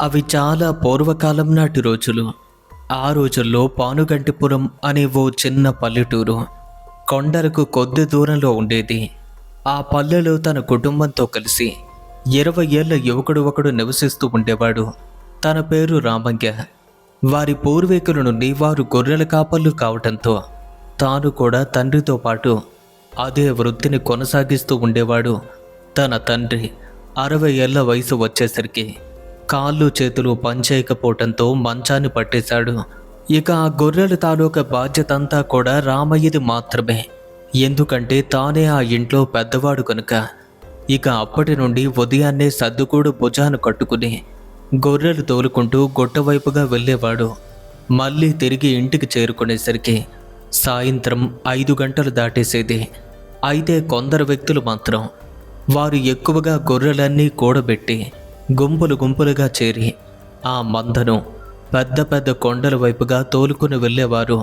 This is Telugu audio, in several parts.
అవి చాలా పూర్వకాలం నాటి రోజులు. ఆ రోజుల్లో పానుగంటిపురం అనే ఓ చిన్న పల్లెటూరు కొండలకు కొద్ది దూరంలో ఉండేది. ఆ పల్లెలో తన కుటుంబంతో కలిసి 20 ఏళ్ల యువకుడు ఒకడు నివసిస్తూ ఉండేవాడు. తన పేరు రామయ్య. వారి పూర్వీకుల నుండి వారు గొర్రెల కాపర్లు కావటంతో తాను కూడా తండ్రితో పాటు అదే వృత్తిని కొనసాగిస్తూ ఉండేవాడు. తన తండ్రి 60 ఏళ్ల వయసు వచ్చేసరికి కాళ్ళు చేతులు పనిచేయకపోవటంతో మంచాన్ని పట్టేశాడు. ఇక ఆ గొర్రెల తాలూకా బాధ్యత అంతా కూడా రామయ్యది మాత్రమే. ఎందుకంటే తానే ఆ ఇంట్లో పెద్దవాడు కనుక. ఇక అప్పటి నుండి ఉదయాన్నే సర్దుకూడు భుజాన కట్టుకుని గొర్రెలు తోలుకుంటూ గుట్టవైపుగా వెళ్ళేవాడు. మళ్ళీ తిరిగి ఇంటికి చేరుకునేసరికి సాయంత్రం 5 గంటలు దాటేసేది. అయితే కొందరు వ్యక్తులు మాత్రం వారు ఎక్కువగా గొర్రెలన్నీ కూడబెట్టి గుంపులు గుంపులుగా చేరి ఆ మందను పెద్ద పెద్ద కొండల వైపుగా తోలుకుని వెళ్ళేవారు.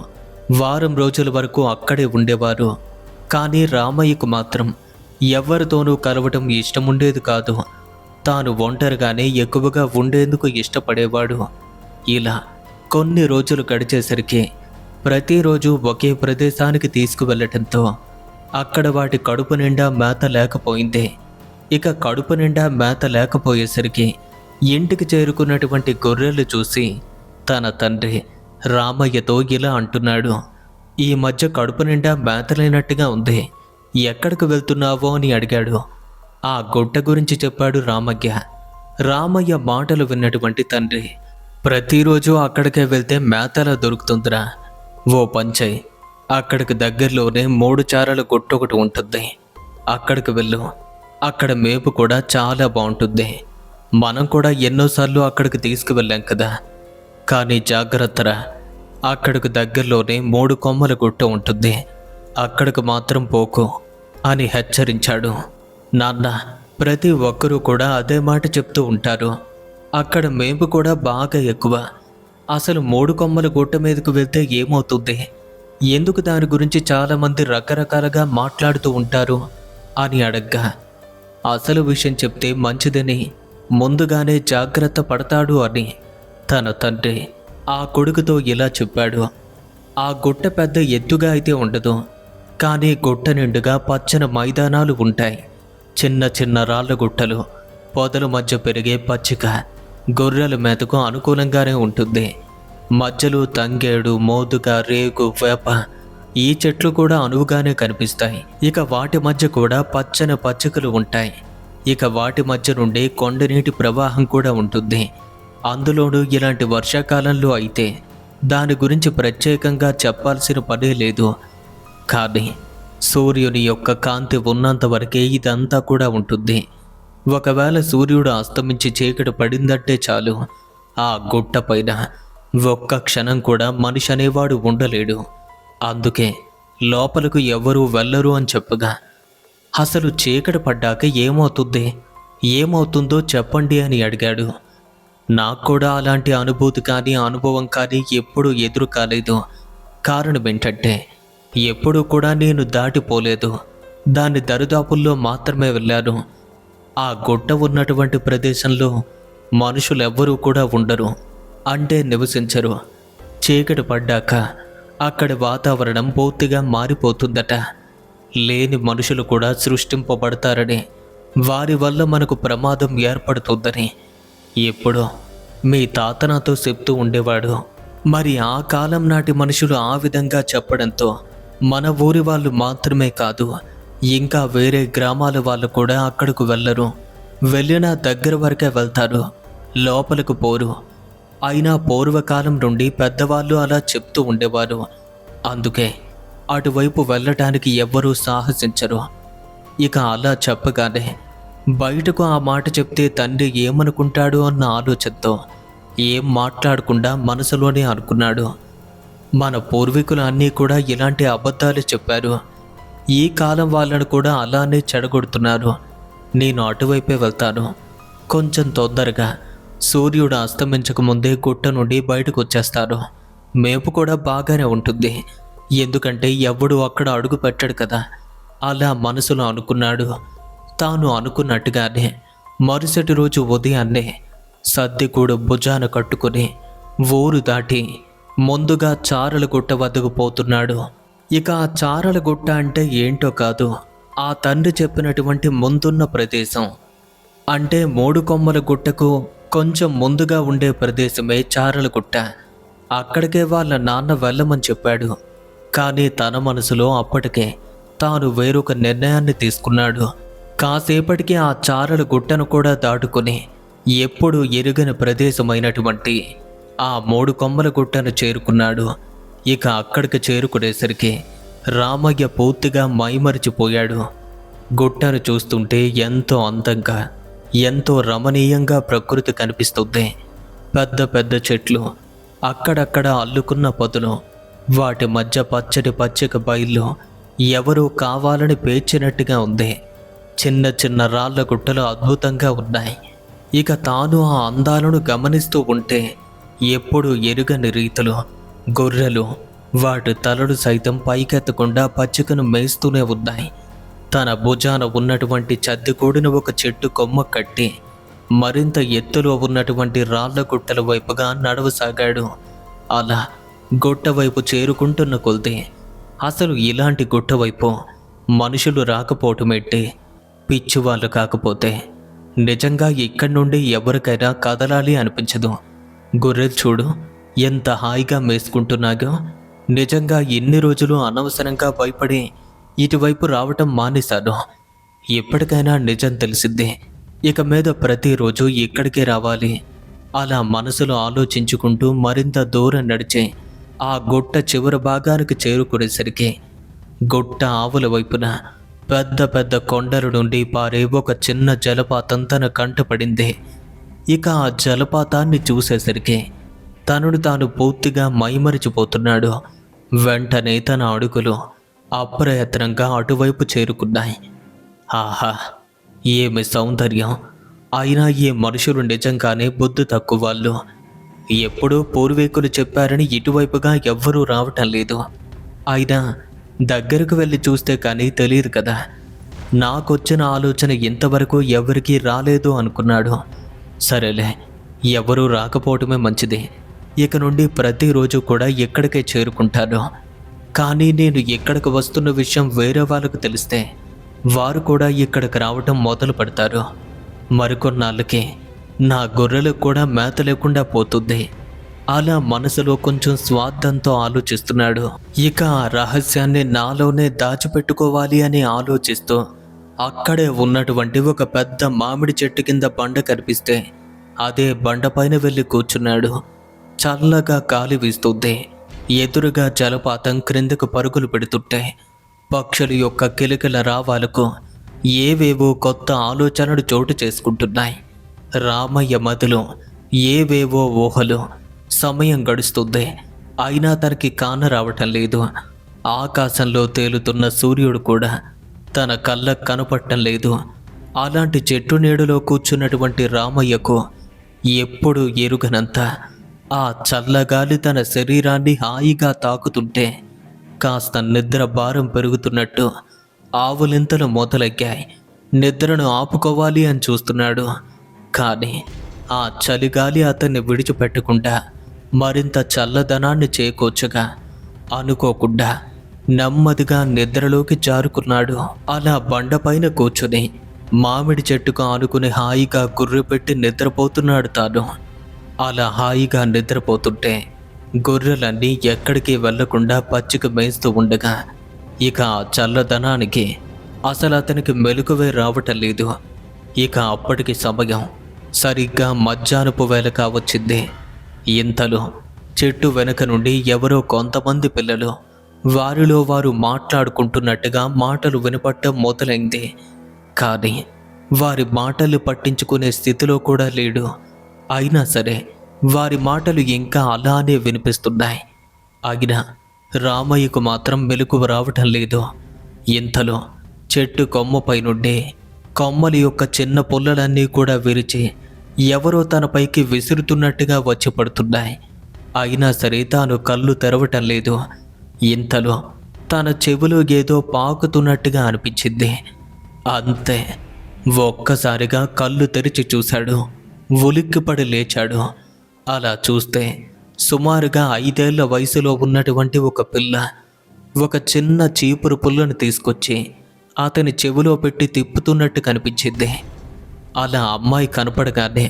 వారం రోజుల వరకు అక్కడే ఉండేవారు. కానీ రామయ్యకు మాత్రం ఎవరితోనూ కలవటం ఇష్టముండేది కాదు. తాను ఒంటరిగానే ఎక్కువగా ఉండేందుకు ఇష్టపడేవాడు. ఇలా కొన్ని రోజులు గడిచేసరికి ప్రతిరోజు ఒకే ప్రదేశానికి తీసుకువెళ్ళటంతో అక్కడ వాటి కడుపు నిండా మేత లేకపోయింది. ఇక కడుపు నిండా మేత లేకపోయేసరికి ఇంటికి చేరుకున్నటువంటి గొర్రెలు చూసి తన తండ్రి రామయ్యతో ఇలా అంటున్నాడు. ఈ మధ్య కడుపు నిండా మేత లేనట్టుగా ఉంది, ఎక్కడికి వెళ్తున్నావో అని అడిగాడు. ఆ గుట్ట గురించి చెప్పాడు రామయ్య. రామయ్య మాటలు విన్నటువంటి తండ్రి, ప్రతిరోజు అక్కడికే వెళ్తే మేతలా దొరుకుతుందిరా, ఓ పంచై, అక్కడికి దగ్గరలోనే 3 చారల గుట్ట ఒకటి ఉంటుంది, అక్కడికి వెళ్ళు, అక్కడ మేపు కూడా చాలా బాగుంటుంది. మనం కూడా ఎన్నోసార్లు అక్కడికి తీసుకువెళ్ళాం కదా, కానీ జాగ్రత్తరా, అక్కడికి దగ్గరలోనే 3 కొమ్మల గుట్ట ఉంటుంది, అక్కడికి మాత్రం పోకు అని హెచ్చరించాడు. నాన్న, ప్రతి ఒక్కరూ కూడా అదే మాట చెప్తూ ఉంటారు. అక్కడ మేపు కూడా బాగా ఎక్కువ. అసలు 3 కొమ్మల గుట్ట మీదకు వెళ్తే ఏమవుతుంది, ఎందుకు దాని గురించి చాలామంది రకరకాలుగా మాట్లాడుతూ ఉంటారు అని అడగ్గా, అసలు విషయం చెప్తే మంచిదని ముందుగానే జాగ్రత్త పడతాడు అని తన తండ్రి ఆ కొడుకుతో ఇలా చెప్పాడు. ఆ గుట్ట పెద్ద ఎత్తుగా అయితే ఉండదు, కానీ గుట్ట నిండుగా పచ్చని మైదానాలు ఉంటాయి. చిన్న చిన్న రాళ్ళ గుట్టలు, పొదల మధ్య పెరిగే పచ్చిక గొర్రెల మేతకు అనుకూలంగానే ఉంటుంది. మధ్యలో తంగేడు, మోదుగ, రేగు, వేప ఈ చెట్లు కూడా అనువుగానే కనిపిస్తాయి. ఇక వాటి మధ్య కూడా పచ్చని పచ్చికలు ఉంటాయి. ఇక వాటి మధ్య నుండి కొండనీటి ప్రవాహం కూడా ఉంటుంది. అందులోనూ ఇలాంటి వర్షాకాలంలో అయితే దాని గురించి ప్రత్యేకంగా చెప్పాల్సిన పనే లేదు. కానీ సూర్యుని యొక్క కాంతి ఉన్నంత వరకే ఇదంతా కూడా ఉంటుంది. ఒకవేళ సూర్యుడు అస్తమించి చీకటి పడిందంటే చాలు, ఆ గుట్ట పైన ఒక్క క్షణం కూడా మనిషి అనేవాడు ఉండలేడు. అందుకే లోపలకు ఎవ్వరూ వెళ్ళరు అని చెప్పగా, అసలు చీకటి పడ్డాక ఏమవుతుందో చెప్పండి అని అడిగాడు. నాకు కూడా అలాంటి అనుభూతి కానీ అనుభవం కానీ ఎప్పుడూ ఎదురు కాలేదు. కారణం ఏంటంటే ఎప్పుడూ కూడా నేను దాటిపోలేదు, దాని దరిదాపుల్లో మాత్రమే వెళ్ళాను. ఆ గుట్ట ఉన్నటువంటి ప్రదేశంలో మనుషులెవ్వరూ కూడా ఉండరు, అంటే నివసించరు. చీకటి పడ్డాక అక్కడి వాతావరణం పూర్తిగా మారిపోతుందట. లేని మనుషులు కూడా సృష్టింపబడతారని, వారి వల్ల మనకు ప్రమాదం ఏర్పడుతుందని ఎప్పుడో మీ తాత నాతో చెప్తూ ఉండేవాడు. మరి ఆ కాలం నాటి మనుషులు ఆ విధంగా చెప్పడంతో మన ఊరి వాళ్ళు మాత్రమే కాదు, ఇంకా వేరే గ్రామాల వాళ్ళు కూడా అక్కడకు వెళ్ళరు. వెళ్ళినా దగ్గర వరకే వెళ్తారు, లోపలకు పోరు. అయినా పూర్వకాలం నుండి పెద్దవాళ్ళు అలా చెప్తూ ఉండేవారు. అందుకే అటువైపు వెళ్ళటానికి ఎవ్వరూ సాహసించరు. ఇక అలా చెప్పగానే బయటకు ఆ మాట చెప్తే తండ్రి ఏమనుకుంటాడు అన్న ఆలోచనతో ఏం మాట్లాడకుండా మనసులోనే అనుకున్నాడు, మన పూర్వీకులు అన్నీ కూడా ఇలాంటి అబద్ధాలు చెప్పారు, ఈ కాలం వాళ్ళను కూడా అలానే చెడగొడుతున్నారు. నేను అటువైపే వెళ్తాను. కొంచెం తొందరగా సూర్యుడు అస్తమించక ముందే గుట్ట నుండి బయటకు వచ్చేస్తాను. మేపు కూడా బాగానే ఉంటుంది, ఎందుకంటే ఎవడు అక్కడ అడుగు పెట్టాడు కదా. అలా మనసులో అనుకున్నాడు. తాను అనుకున్నట్టుగానే మరుసటి రోజు ఉదయాన్నే సద్దికూడు భుజాన కట్టుకుని ఊరు దాటి ముందుగా చారలగుట్ట వద్దకు పోతున్నాడు. ఇక ఆ చారలగుట్ట అంటే ఏంటో కాదు, ఆ తండ్రి చెప్పినటువంటి ముందున్న ప్రదేశం. అంటే మూడు కొమ్మల గుట్టకు కొంచెం ముందుగా ఉండే ప్రదేశమే చారలగుట్ట. అక్కడికే వాళ్ళ నాన్న వెళ్ళమని చెప్పాడు. కానీ తన మనసులో అప్పటికే తాను వేరొక నిర్ణయాన్ని తీసుకున్నాడు. కాసేపటికి ఆ చారలగుట్టను కూడా దాటుకుని ఎప్పుడు ఎరుగని ప్రదేశమైనటువంటి ఆ మూడు కొమ్మల గుట్టను చేరుకున్నాడు. ఇక అక్కడికి చేరుకునేసరికి రామయ్య పూర్తిగా మైమరిచిపోయాడు. గుట్టను చూస్తుంటే ఎంతో అందంగా, ఎంతో రమణీయంగా ప్రకృతి కనిపిస్తుంది. పెద్ద పెద్ద చెట్లు, అక్కడక్కడ అల్లుకున్న పొదలు, వాటి మధ్య పచ్చటి పచ్చిక బయళ్ళు ఎవరూ కావాలని పేర్చినట్టుగా ఉంది. చిన్న చిన్న రాళ్ల గుట్టలు అద్భుతంగా ఉన్నాయి. ఇక తాను ఆ అందాలను గమనిస్తూ ఉంటే ఎప్పుడు ఎరుగని రీతిలో గొర్రెలు వాటి తలలు సైతం పైకెత్తకుండా పచ్చికను మేస్తూనే ఉన్నాయి. తన భుజాన ఉన్నటువంటి చద్దికూడిన ఒక చెట్టు కొమ్మ కట్టి మరింత ఎత్తులో ఉన్నటువంటి రాళ్ల గుట్టల వైపుగా నడవసాగాడు. అలా గుట్ట వైపు చేరుకుంటున్న కొద్దీ అసలు ఇలాంటి గుట్ట వైపు మనుషులు రాకపోవటమేంటి? పిచ్చివాళ్ళు కాకపోతే నిజంగా ఇక్కడి నుండి ఎవరికైనా కదలాలి అనిపించదు. గొర్రెలు చూడు ఎంత హాయిగా మేసుకుంటున్నాగో. నిజంగా ఎన్ని రోజులు అనవసరంగా భయపడి ఇటువైపు రావటం మానేశాను. ఎప్పటికైనా నిజం తెలిసిందే. ఇక మీద ప్రతిరోజు ఇక్కడికే రావాలి. అలా మనసులో ఆలోచించుకుంటూ మరింత దూరం నడిచి ఆ గుట్ట చివరి భాగానికి చేరుకునేసరికి గుట్ట ఆవుల వైపున పెద్ద పెద్ద కొండల నుండి పారే ఒక చిన్న జలపాతం తన కంటపడింది. ఇక ఆ జలపాతాన్ని చూసేసరికి తనను తాను పూర్తిగా మైమరిచిపోతున్నాడు. వెంటనే తన అడుగులు అప్రయత్నంగా అటువైపు చేరుకున్నాయి. ఆహా, ఏమి సౌందర్యం! అయినా ఈ మనుషులు నిజంగానే బుద్ధి తక్కువ వాళ్ళు. ఎప్పుడూ పూర్వీకులు చెప్పారని ఇటువైపుగా ఎవ్వరూ రావటం లేదు. అయినా దగ్గరకు వెళ్ళి చూస్తే కానీ తెలియదు కదా. నాకొచ్చిన ఆలోచన ఇంతవరకు ఎవరికీ రాలేదు అనుకున్నాడు. సరేలే, ఎవరూ రాకపోవటమే మంచిది. ఇక నుండి ప్రతిరోజు కూడా ఇక్కడికే చేరుకుంటాను. కానీ నేను ఇక్కడికి వస్తున్న విషయం వేరే వాళ్ళకు తెలిస్తే వారు కూడా ఇక్కడికి రావటం మొదలు పెడతారు. మరికొన్నాళ్ళకి నా గొర్రెలకు కూడా మేత లేకుండా పోతుంది. అలా మనసులో కొంచెం స్వార్థంతో ఆలోచిస్తున్నాడు. ఇక ఆ రహస్యాన్ని నాలోనే దాచిపెట్టుకోవాలి అని ఆలోచిస్తూ అక్కడే ఉన్నటువంటి ఒక పెద్ద మామిడి చెట్టు కింద బండ కనిపిస్తే అదే బండపైన వెళ్ళి కూర్చున్నాడు. చల్లగా గాలి వీస్తుంది. ఎదురుగా జలపాతం క్రిందకు పరుగులు పెడుతుంటే పక్షుల యొక్క కిలకిల రావాలకు ఏవేవో కొత్త ఆలోచనలు చోటు చేసుకుంటున్నాయి. రామయ్య మదిలో ఏవేవో ఊహలు. సమయం గడుస్తుంది, అయినా తనకి కాన రావటం లేదు. ఆకాశంలో తేలుతున్న సూర్యుడు కూడా తన కళ్ళకు కనపడటం లేదు. అలాంటి చెట్టు నీడలో కూర్చున్నటువంటి రామయ్యకు ఎప్పుడు ఎరుగనంత ఆ చల్లగాలి తన శరీరాన్ని హాయిగా తాకుతుంటే కాస్త నిద్ర భారం పెరుగుతున్నట్టు ఆవులింతలు మొదలెక్కాయి. నిద్రను ఆపుకోవాలి అని చూస్తున్నాడు. కానీ ఆ చలిగాలి అతన్ని విడిచిపెట్టకుండా మరింత చల్లదనాన్ని చేకూర్చగా అనుకోకుండా నెమ్మదిగా నిద్రలోకి జారుకున్నాడు. అలా బండపైన కూర్చుని మామిడి చెట్టుకు ఆనుకుని హాయిగా గుర్రెపెట్టి నిద్రపోతున్నాడు తాను. అలా హాయిగా నిద్రపోతుంటే గొర్రెలన్నీ ఎక్కడికి వెళ్లకుండా పచ్చిక మేస్తూ ఉండగా ఇక ఆ చల్లదనానికి అసలు అతనికి మెలకువే రావటం లేదు. ఇక అప్పటికి సమయం సరిగ్గా మధ్యాహ్నపు వేళ కావచ్చింది. ఇంతలో చెట్టు వెనక నుండి ఎవరో కొంతమంది పిల్లలు వారిలో వారు మాట్లాడుకుంటున్నట్టుగా మాటలు వినపడటం మొదలైంది. కానీ వారి మాటలు పట్టించుకునే స్థితిలో కూడా లేడు. అయినా సరే వారి మాటలు ఇంకా అలానే వినిపిస్తున్నాయి. అయినా రామయ్యకు మాత్రం మెలకువ రావటం లేదు. ఇంతలో చెట్టు కొమ్మపై నుండి కొమ్మల యొక్క చిన్న పుల్లలన్నీ కూడా విరిచి ఎవరో తనపైకి విసురుతున్నట్టుగా వచ్చి పడుతున్నాయి. అయినా సరే తాను కళ్ళు తెరవటం లేదు. ఇంతలో తన చెవిలో ఏదో పాకుతున్నట్టుగా అనిపించింది. అంతే, ఒక్కసారిగా కళ్ళు తెరిచి చూశాడు. ఉలిక్కిపడి లేచాడు. అలా చూస్తే సుమారుగా 5 ఏళ్ల వయసులో ఉన్నటువంటి ఒక పిల్ల ఒక చిన్న చీపురు పుల్లను తీసుకొచ్చి అతని చెవిలో పెట్టి తిప్పుతున్నట్టు కనిపించింది. అలా అమ్మాయి కనపడగానే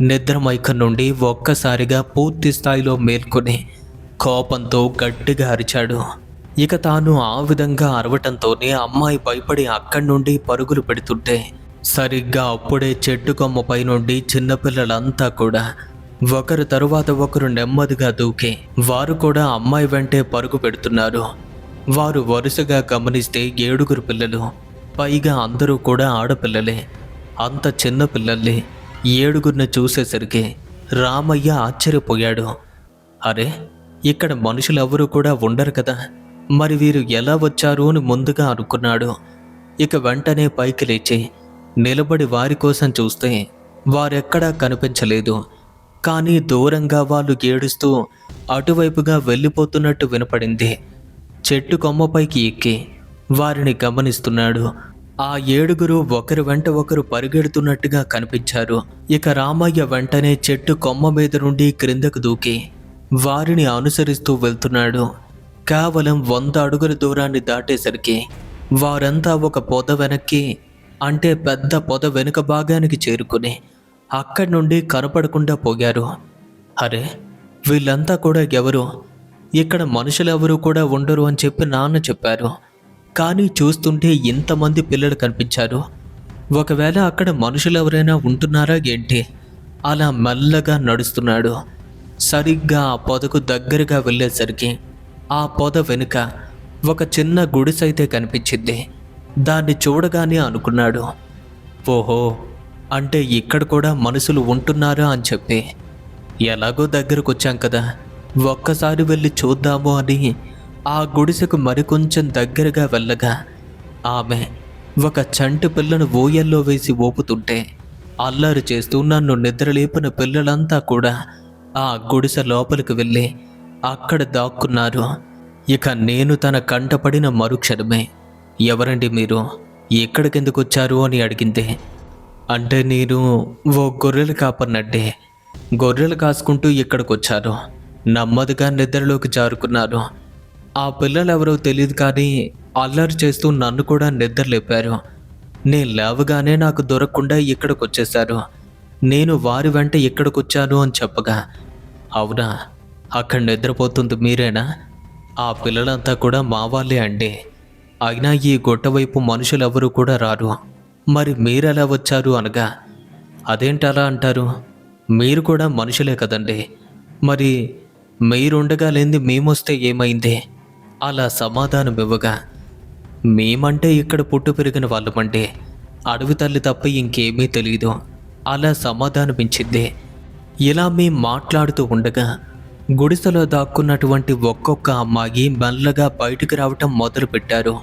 నిద్రమైకం నుండి ఒక్కసారిగా పూర్తి స్థాయిలో మేల్కొని కోపంతో గట్టిగా అరిచాడు. ఇక తాను ఆ విధంగా అరవటంతోనే అమ్మాయి భయపడి అక్కడి నుండి పరుగులు పెడుతుంటే సరిగ్గా అప్పుడే చెట్టు కొమ్మపై నుండి చిన్నపిల్లలంతా కూడా ఒకరు తరువాత ఒకరు నెమ్మదిగా దూకి వారు కూడా అమ్మాయి వెంటే పరుగు పెడుతున్నారు. వారు వరుసగా గమనిస్తే 7 పిల్లలు, పైగా అందరూ కూడా ఆడపిల్లలే. అంత చిన్న పిల్లల్ని 7 చూసేసరికి రామయ్య ఆశ్చర్యపోయాడు. అరే, ఇక్కడ మనుషులెవరూ కూడా ఉండరు కదా, మరి వీరు ఎలా వచ్చారు అని ముందుగా అనుకున్నాడు. ఇక వెంటనే పైకి లేచి నిలబడి వారి కోసం చూస్తే వారెక్కడా కనిపించలేదు. కానీ దూరంగా వాళ్ళు ఏడుస్తూ అటువైపుగా వెళ్ళిపోతున్నట్టు వినపడింది. చెట్టు కొమ్మపైకి ఎక్కి వారిని గమనిస్తున్నాడు. ఆ 7 ఒకరి వెంట ఒకరు పరిగెడుతున్నట్టుగా కనిపించారు. ఇక రామయ్య వెంటనే చెట్టు కొమ్మ మీద నుండి క్రిందకు దూకి వారిని అనుసరిస్తూ వెళ్తున్నాడు. కేవలం 100 అడుగుల దూరాన్ని దాటేసరికి వారంతా ఒక పొద వెనక్కి, అంటే పెద్ద పొద వెనుక భాగానికి చేరుకుని అక్కడి నుండి కనపడకుండా పోయారు. అరే, వీళ్ళంతా కూడా ఎవరు? ఇక్కడ మనుషులెవరూ కూడా ఉండరు అని చెప్పి నాన్న చెప్పారు. కానీ చూస్తుంటే ఇంతమంది పిల్లలు కనిపించారు. ఒకవేళ అక్కడ మనుషులెవరైనా ఉంటున్నారా ఏంటి? అలా మెల్లగా నడుస్తున్నాడు. సరిగ్గా ఆ పొదకు దగ్గరగా వెళ్ళేసరికి ఆ పొద వెనుక ఒక చిన్న గుడిసైతే కనిపించింది. దాన్ని చూడగానే అనుకున్నాడు, ఓహో, అంటే ఇక్కడ కూడా మనుషులు ఉంటున్నారా అని చెప్పి. ఎలాగో దగ్గరకు వచ్చాం కదా, ఒక్కసారి వెళ్ళి చూద్దాము అని ఆ గుడిసెకు మరికొంచెం దగ్గరగా వెళ్ళగా ఆమె ఒక చంటి పిల్లను ఊయల్లో వేసి ఊపుతుంటే అల్లరి చేస్తూ నన్ను నిద్రలేపిన పిల్లలంతా కూడా ఆ గుడిసె లోపలికి వెళ్ళి అక్కడ దాక్కున్నారు. ఇక నేను తన కంటపడిన మరుక్షణమే, ఎవరండి మీరు, ఎక్కడికెందుకు వచ్చారు అని అడిగింది. అంటే నేను ఓ గొర్రెలు కాపర్నట్టే, గొర్రెలు కాసుకుంటూ ఇక్కడికి వచ్చాను. నెమ్మదిగా నిద్రలోకి జారుకున్నాను. ఆ పిల్లలు ఎవరో తెలియదు కానీ అల్లరి చేస్తూ నన్ను కూడా నిద్ర లేపారు. నేను లేవగానే నాకు దొరకకుండా ఇక్కడికి వచ్చేశారు. నేను వారి వెంట ఇక్కడికి వచ్చాను అని చెప్పగా, అవునా, అక్కడ నిద్రపోతుంది మీరేనా? ఆ పిల్లలంతా కూడా మా వాళ్ళే అండి. అయినా ఈ గొట్ట వైపు మనుషులెవరూ కూడా రారు. మరి మీరెలా వచ్చారు అనగా, అదేంటలా అంటారు, మీరు కూడా మనుషులే కదండి, మరి మీరుండగా లేనిది మేమొస్తే ఏమైంది? అలా సమాధానం ఇవ్వగా, మేమంటే ఇక్కడ పుట్టు పెరిగిన వాళ్ళమంటే, అడవి తల్లి తప్ప ఇంకేమీ తెలియదు అలా సమాధానమిచ్చింది. ఇలా మేం మాట్లాడుతూ ఉండగా గుడిసెలో దాక్కున్నటువంటి ఒక్కొక్క అమ్మాయి మెల్లగా బయటికి రావటం మొదలుపెట్టారు.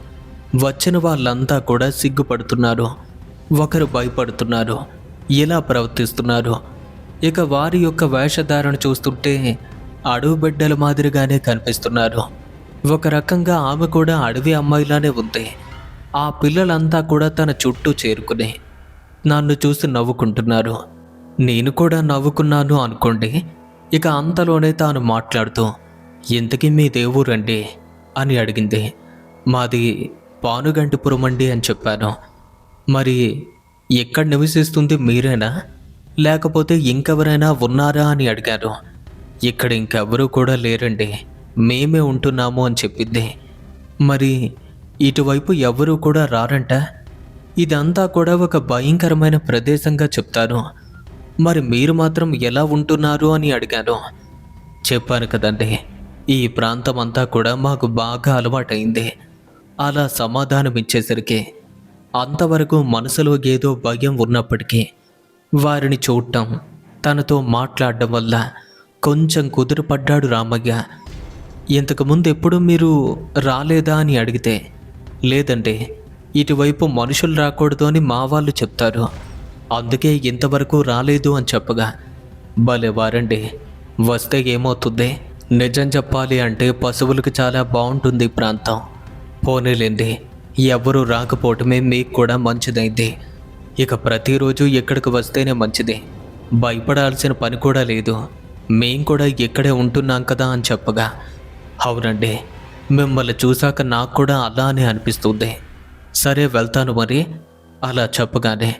వచ్చిన వాళ్ళంతా కూడా సిగ్గుపడుతున్నారు, ఒకరు భయపడుతున్నారు, ఇలా ప్రవర్తిస్తున్నారు. ఇక వారి యొక్క వేషధారణ చూస్తుంటే అడవి బిడ్డల మాదిరిగానే కనిపిస్తున్నారు. ఒక రకంగా ఆమె కూడా అడవి అమ్మాయిలానే ఉంది. ఆ పిల్లలంతా కూడా తన చుట్టూ చేరుకుని నన్ను చూసి నవ్వుకుంటున్నారు. నేను కూడా నవ్వుకున్నాను అనుకోండి. ఇక అంతలోనే తాను మాట్లాడుతూ, ఇంతకీ మీ దేవురండి అని అడిగింది. మాది పానుగంటిపురం అండి అని చెప్పాను. మరి ఎక్కడ నివసిస్తుంది మీరేనా, లేకపోతే ఇంకెవరైనా ఉన్నారా అని అడిగారు. ఇక్కడ ఇంకెవరూ కూడా లేరండి, మేమే ఉంటున్నాము అని చెప్పింది. మరి ఇటువైపు ఎవరూ కూడా రారంట, ఇదంతా కూడా ఒక భయంకరమైన ప్రదేశంగా చెప్తాను. మరి మీరు మాత్రం ఎలా ఉంటున్నారు అని అడిగాను. చెప్పాను కదండి, ఈ ప్రాంతం అంతా కూడా మాకు బాగా అలవాటైంది. అలా సమాధానం ఇచ్చేసరికి అంతవరకు మనసులో ఏదో భయం ఉన్నప్పటికీ వారిని చూడటం, తనతో మాట్లాడడం వల్ల కొంచెం కుదురుపడ్డాడు రామయ్య. ఇంతకుముందు ఎప్పుడు మీరు రాలేదా అని అడిగితే, లేదండి, ఇటువైపు మనుషులు రాకూడదు అని మా వాళ్ళు చెప్తారు, అందుకే ఇంతవరకు రాలేదు అని చెప్పగా, భలే వారండి, వస్తే ఏమవుతుంది? నిజం చెప్పాలి అంటే పశువులకు చాలా బాగుంటుంది ఈ ప్రాంతం. పోనీలేండి, ఎవరు రాకపోవటమే మీకు కూడా మంచిదైంది. ఇక ప్రతిరోజు ఇక్కడికి వస్తేనే మంచిది. భయపడాల్సిన పని కూడా లేదు, మేం కూడా ఇక్కడే ఉంటున్నాం కదా అని చెప్పగా, అవునండి, మిమ్మల్ని చూశాక నాకు కూడా అలానే అనిపిస్తుంది, సరే వెళ్తాను మరి అలా చెప్పగానే,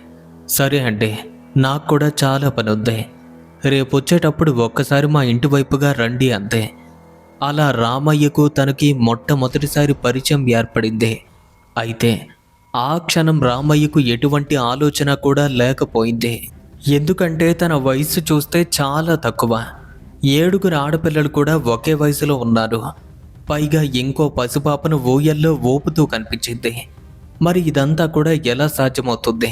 సరే అండి, నాకు కూడా చాలా పని ఉంది, రేపు వచ్చేటప్పుడు ఒక్కసారి మా ఇంటి వైపుగా రండి అంతే. అలా రామయ్యకు తనకి మొట్టమొదటిసారి పరిచయం ఏర్పడింది. అయితే ఆ క్షణం రామయ్యకు ఎటువంటి ఆలోచన కూడా లేకపోయింది. ఎందుకంటే తన వయసు చూస్తే చాలా తక్కువ. 7 ఆడపిల్లలు కూడా ఒకే వయసులో ఉన్నారు. పైగా ఇంకో పసిపాపను ఊయల్లో ఊపుతూ కనిపించింది. మరి ఇదంతా కూడా ఎలా సాధ్యమవుతుంది?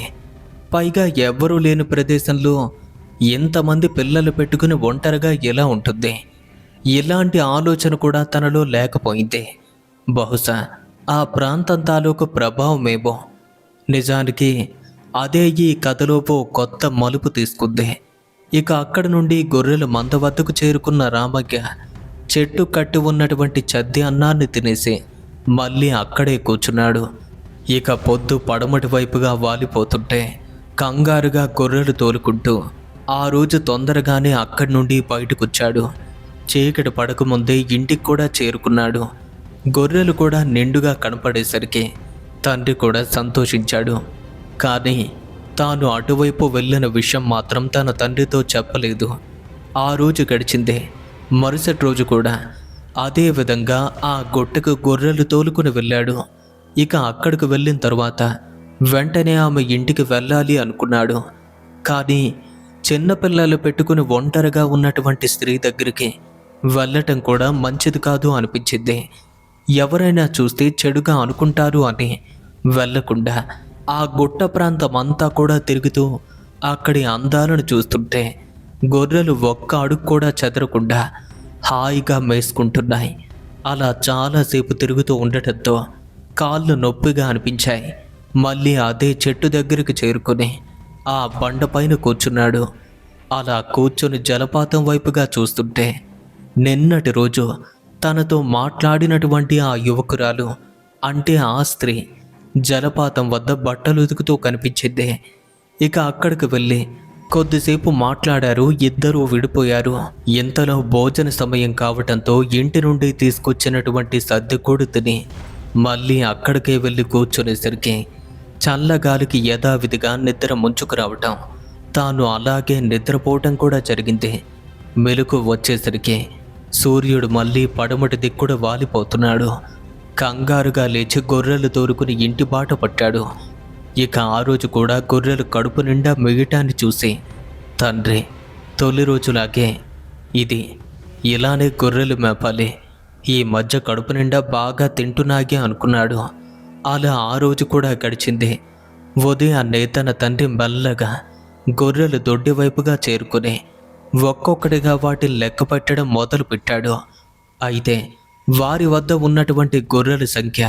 పైగా ఎవ్వరూ లేని ప్రదేశంలో ఎంతమంది పిల్లలు పెట్టుకుని ఒంటరిగా ఎలా ఉంటుంది? ఇలాంటి ఆలోచన కూడా తనలో లేకపోయింది. బహుశా ఆ ప్రాంతం తాలూకు ప్రభావమేమో. నిజానికి అదే ఈ కథలోపు కొత్త మలుపు తీసుకుంది. ఇక అక్కడి నుండి గొర్రెల మంద వద్దకు చేరుకున్న రామయ్య చెట్టు కట్టి ఉన్నటువంటి చద్ది అన్నాన్ని తినేసి మళ్ళీ అక్కడే కూర్చున్నాడు. ఇక పొద్దు పడమటి వైపుగా వాలిపోతుంటే కంగారుగా గొర్రెలు తోలుకుంటూ ఆ రోజు తొందరగానే అక్కడి నుండి బయటకొచ్చాడు. చీకటి పడకముందే ఇంటికి కూడా చేరుకున్నాడు. గొర్రెలు కూడా నిండుగా కనపడేసరికి తండ్రి కూడా సంతోషించాడు. కానీ తాను అటువైపు వెళ్ళిన విషయం మాత్రం తన తండ్రితో చెప్పలేదు. ఆ రోజు గడిచిందే. మరుసటి రోజు కూడా అదే విధంగా ఆ గుట్టకు గొర్రెలు తోలుకుని వెళ్ళాడు. ఇక అక్కడికి వెళ్ళిన తర్వాత వెంటనే ఆమె ఇంటికి వెళ్ళాలి అనుకున్నాడు. కానీ చిన్నపిల్లలు పెట్టుకుని ఒంటరిగా ఉన్నటువంటి స్త్రీ దగ్గరికి వెళ్ళటం కూడా మంచిది కాదు అనిపించింది. ఎవరైనా చూస్తే చెడుగా అనుకుంటారు అని వెళ్ళకుండా ఆ గుట్ట ప్రాంతం అంతా కూడా తిరుగుతూ అక్కడి అందాలను చూస్తుంటే గొర్రెలు ఒక్క అడుగు కూడా చెదరకుండా హాయిగా మేసుకుంటున్నాయి. అలా చాలాసేపు తిరుగుతూ ఉండటంతో కాళ్ళు నొప్పిగా అనిపించాయి. మళ్ళీ అదే చెట్టు దగ్గరికి చేరుకొని ఆ బండపైన కూర్చున్నాడు. అలా కూర్చొని జలపాతం వైపుగా చూస్తుంటే నిన్నటి రోజు తనతో మాట్లాడినటువంటి ఆ యువకురాలు, అంటే ఆ స్త్రీ జలపాతం వద్ద బట్టలు ఉతుకుతూ కనిపించింది. ఇక అక్కడికి వెళ్ళి కొద్దిసేపు మాట్లాడారు. ఇద్దరూ విడిపోయారు. ఇంతలో భోజన సమయం కావటంతో ఇంటి నుండి తీసుకొచ్చినటువంటి సర్దికూడు తిని మళ్ళీ అక్కడికే వెళ్ళి కూర్చునేసరికి చల్లగాలికి యథావిధిగా నిద్ర ముంచుకు రావటం, తాను అలాగే నిద్రపోవటం కూడా జరిగింది. మెలకు వచ్చేసరికి సూర్యుడు మళ్ళీ పడమటి దిక్కుడు వాలిపోతున్నాడు. కంగారుగా లేచి గొర్రెలు తోలుకుని ఇంటి బాట పట్టాడు. ఇక ఆ రోజు కూడా గొర్రెలు కడుపు నిండా మిగటాన్ని చూసి తండ్రి తొలి రోజులాగే ఇది ఇలానే గొర్రెలు మేపాలి, ఈ మధ్య కడుపు నిండా బాగా తింటున్నాగే అనుకున్నాడు. అలా ఆ రోజు కూడా గడిచింది. ఉదయాన్నే తన తండ్రి మెల్లగా గొర్రెలు దొడ్డి వైపుగా చేరుకుని ఒక్కొక్కటిగా వాటిని లెక్క పెట్టడం మొదలుపెట్టాడు. అయితే వారి వద్ద ఉన్నటువంటి గొర్రెల సంఖ్య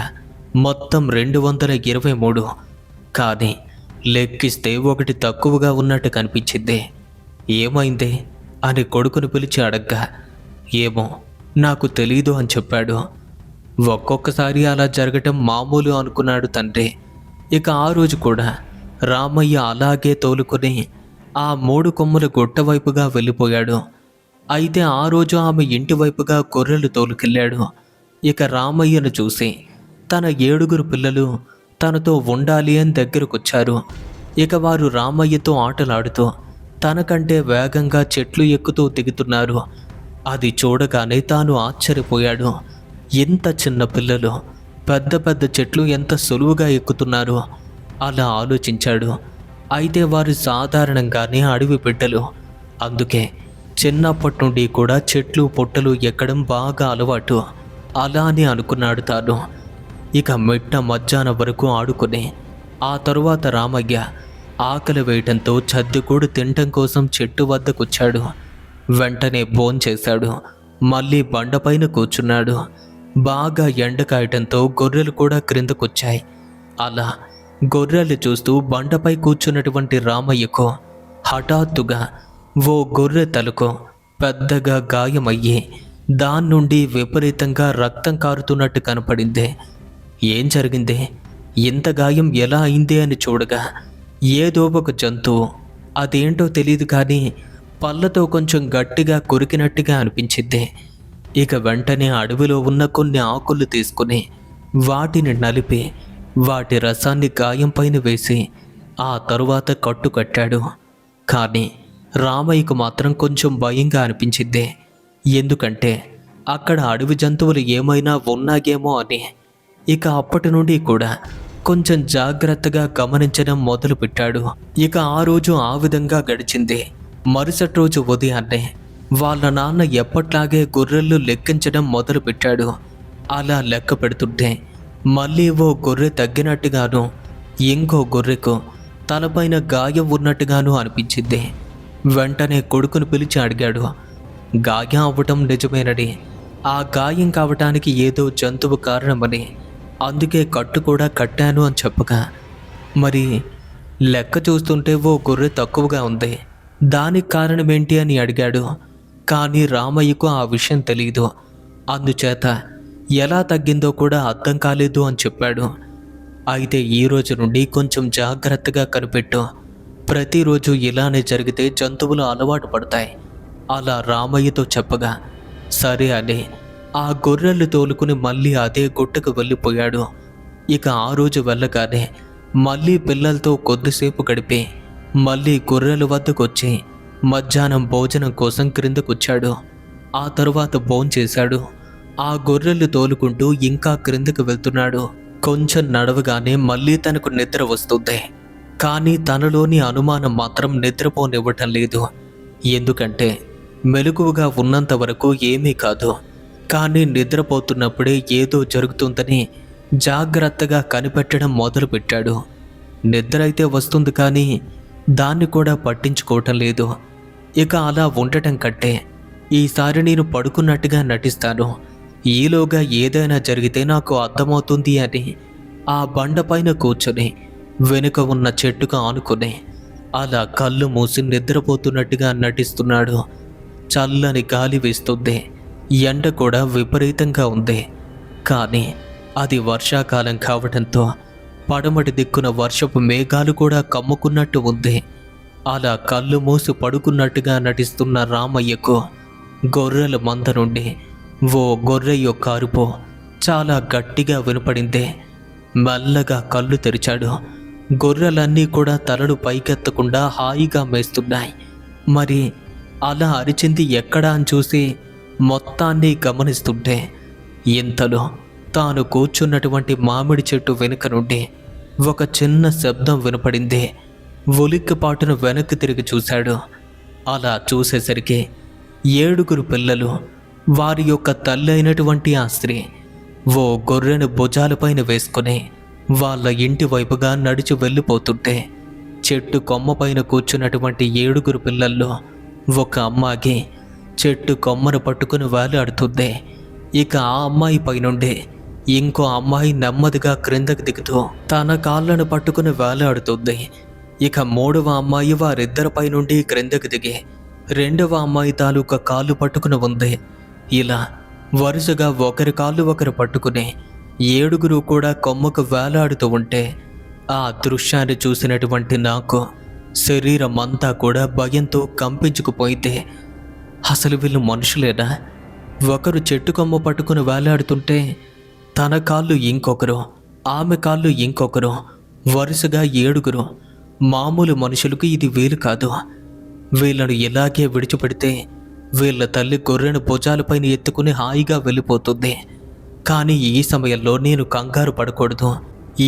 మొత్తం 223. కానీ లెక్కిస్తే ఒకటి తక్కువగా ఉన్నట్టు కనిపించింది. ఏమైంది అని కొడుకును పిలిచి అడగ్గా, ఏమో నాకు తెలీదు అని చెప్పాడు. ఒక్కొక్కసారి అలా జరగటం మామూలు అనుకున్నాడు తండ్రి. ఇక ఆ రోజు కూడా రామయ్య అలాగే తోలుకొని ఆ 3 కొమ్ముల గుట్ట వైపుగా వెళ్ళిపోయాడు. అయితే ఆ రోజు ఆమె ఇంటి వైపుగా గొర్రెలు తోలుకెళ్ళాడు. ఇక రామయ్యను చూసి తన 7 పిల్లలు తనతో ఉండాలి అని దగ్గరకొచ్చారు. ఇక వారు రామయ్యతో ఆటలాడుతూ తనకంటే వేగంగా చెట్లు ఎక్కుతూ దిగుతున్నారు. అది చూడగానే తాను ఆశ్చర్యపోయాడు. ఎంత చిన్న పిల్లలు పెద్ద పెద్ద చెట్లు ఎంత సులువుగా ఎక్కుతున్నారు అలా ఆలోచించాడు. అయితే వారు సాధారణంగానే అడవి బిడ్డలు, అందుకే చిన్నప్పటి నుండి కూడా చెట్లు పొట్టలు ఎక్కడం బాగా అలవాటు. అలా అని అనుకున్నాడు తాను. ఇక మిట్ట మధ్యాహ్నం వరకు ఆడుకుని ఆ తరువాత రామయ్య ఆకలి వేయటంతో చద్దికూడు తినటం కోసం చెట్టు వద్దకొచ్చాడు. వెంటనే భోంచేశాడు. మళ్ళీ బండపైన కూర్చున్నాడు. బాగా ఎండ కాయటంతో గొర్రెలు కూడా క్రిందకొచ్చాయి. అలా గొర్రెలు చూస్తూ బండపై కూర్చున్నటువంటి రామయ్యకు హఠాత్తుగా ఓ గొర్రె తలకు పెద్దగా గాయమయ్యి దాని నుండి విపరీతంగా రక్తం కారుతున్నట్టు కనపడింది. ఏం జరిగింది, ఇంత గాయం ఎలా అయింది అని చూడగా ఏదో ఒక జంతువు అదేంటో తెలియదు కానీ పళ్ళతో కొంచెం గట్టిగా కొరికినట్టుగా అనిపించింది. ఇక వెంటనే అడవిలో ఉన్న కొన్ని ఆకులు తీసుకుని వాటిని నలిపి వాటి రసాన్ని గాయం పైన వేసి ఆ తరువాత కట్టు కట్టాడు. కానీ రామయ్యకు మాత్రం కొంచెం భయంగా అనిపించింది. ఎందుకంటే అక్కడ అడవి జంతువులు ఏమైనా ఉన్నాయేమో అని. ఇక అప్పటి నుండి కూడా కొంచెం జాగ్రత్తగా గమనించడం మొదలుపెట్టాడు. ఇక ఆ రోజు ఆ విధంగా గడిచింది. మరుసటి రోజు ఉదయాన్నే వాళ్ళ నాన్న ఎప్పట్లాగే గొర్రెలు లెక్కించడం మొదలుపెట్టాడు. అలా లెక్క పెడుతుంటే మళ్ళీ ఓ గొర్రె తగ్గినట్టుగాను ఇంకో గొర్రెకు తలపైన గాయం ఉన్నట్టుగాను అనిపించింది. వెంటనే కొడుకును పిలిచి అడిగాడు. గాయం అవ్వటం నిజమేనని, ఆ గాయం కావటానికి ఏదో జంతువు కారణమని, అందుకే కట్టు కూడా కట్టాను అని చెప్పగా, మరి లెక్క చూస్తుంటే ఓ గొర్రె తక్కువగా ఉంది, దానికి కారణమేంటి అని అడిగాడు. కానీ రామయ్యకు ఆ విషయం తెలియదు. అందుచేత ఎలా తగ్గిందో కూడా అర్థం కాలేదు అని చెప్పాడు. అయితే ఈ రోజు నుండి కొంచెం జాగ్రత్తగా కనిపెట్టు, ప్రతిరోజు ఇలానే జరిగితే జంతువులు అలవాటు పడతాయి అలా రామయ్యతో చెప్పగా, సరే అని ఆ గొర్రెలు తోలుకుని మళ్ళీ అదే గుట్టకు వెళ్ళిపోయాడు. ఇక ఆ రోజు వెళ్ళగానే మళ్ళీ పిల్లలతో కొద్దిసేపు గడిపి మళ్ళీ గొర్రెల వద్దకొచ్చి మధ్యాహ్నం భోజనం కోసం క్రిందకొచ్చాడు. ఆ తరువాత భోంచేశాడు. ఆ గొర్రెలు తోలుకుంటూ ఇంకా క్రిందకు వెళ్తున్నాడు. కొంచెం నడవగానే మళ్ళీ తనకు నిద్ర వస్తుంది. కానీ తనలోని అనుమానం మాత్రం నిద్రపోనివ్వటం లేదు. ఎందుకంటే మెలకువగా ఉన్నంత వరకు ఏమీ కాదు, కానీ నిద్రపోతున్నప్పుడే ఏదో జరుగుతుందని జాగ్రత్తగా కనిపెట్టడం మొదలుపెట్టాడు. నిద్ర అయితే వస్తుంది కానీ దాన్ని కూడా పట్టించుకోవటం లేదు. ఇక అలా ఉండటం కంటే ఈసారి నేను పడుకున్నట్టుగా నటిస్తాను, ఈలోగా ఏదైనా జరిగితే నాకు అర్థమవుతుంది అని ఆ బండపైన కూర్చొని వెనుక ఉన్న చెట్టుకు ఆనుకుని అలా కళ్ళు మూసి నిద్రపోతున్నట్టుగా నటిస్తున్నాడు. చల్లని గాలి వీస్తుంది. ఎండ కూడా విపరీతంగా ఉంది. కానీ అది వర్షాకాలం కావడంతో పడమటి దిక్కున వర్షపు మేఘాలు కూడా కమ్ముకున్నట్టు ఉంది. అలా కళ్ళు మూసి పడుకున్నట్టుగా నటిస్తున్న రామయ్యకు గొర్రెల మంద నుండి ఓ గొర్రె యొక్క అరుపు చాలా గట్టిగా వినపడింది. మెల్లగా కళ్ళు తెరిచాడు. గొర్రెలన్నీ కూడా తలలు పైకెత్తకుండా హాయిగా మేస్తున్నాయి. మరి అలా అరిచింది ఎక్కడా అని చూసి మొత్తాన్ని గమనిస్తుంటే ఇంతలో తాను కూర్చున్నటువంటి మామిడి చెట్టు వెనుక నుండి ఒక చిన్న శబ్దం వినపడింది. ఉలిక్కిపాటును వెనక్కి తిరిగి చూశాడు. అలా చూసేసరికి 7 పిల్లలు, వారి యొక్క తల్లి అయినటువంటి ఆ స్త్రీ ఓ గొర్రెను భుజాలపైన వేసుకుని వాళ్ళ ఇంటి వైపుగా నడిచి వెళ్ళిపోతుంటే చెట్టు కొమ్మపైన కూర్చున్నటువంటి 7 పిల్లల్లో ఒక అమ్మాయి చెట్టు కొమ్మను పట్టుకుని వేలాడుతుంది. ఇక ఆ అమ్మాయి పైనుండి ఇంకో అమ్మాయి నెమ్మదిగా క్రిందకి దిగుతూ తన కాళ్ళను పట్టుకుని వేలాడుతుంది. ఇక 3వ అమ్మాయి వారిద్దరిపై నుండి క్రిందకి దిగి 2వ అమ్మాయి తాలూకా కాళ్ళు పట్టుకుని ఉంది. ఇలా వరుసగా ఒకరి కాళ్ళు ఒకరు పట్టుకుని 7 కూడా కొమ్మకు వేలాడుతూ ఉంటే ఆ దృశ్యాన్ని చూసినటువంటి నాకు శరీరం అంతా కూడా భయంతో కంపించుకుపోయింది. అసలు వీళ్ళు మనుషులేనా? ఒకరు చెట్టు కొమ్మ పట్టుకుని వేలాడుతుంటే తన కాళ్ళు ఇంకొకరు, ఆమె కాళ్ళు ఇంకొకరు, వరుసగా 7. మామూలు మనుషులకు ఇది వీలు కాదు. వీళ్ళను ఇలాగే విడిచిపెడితే వీళ్ళ తల్లి గొర్రెను భుజాలపైన ఎత్తుకుని హాయిగా వెళ్ళిపోతుంది. కానీ ఈ సమయంలో నేను కంగారు పడకూడదు.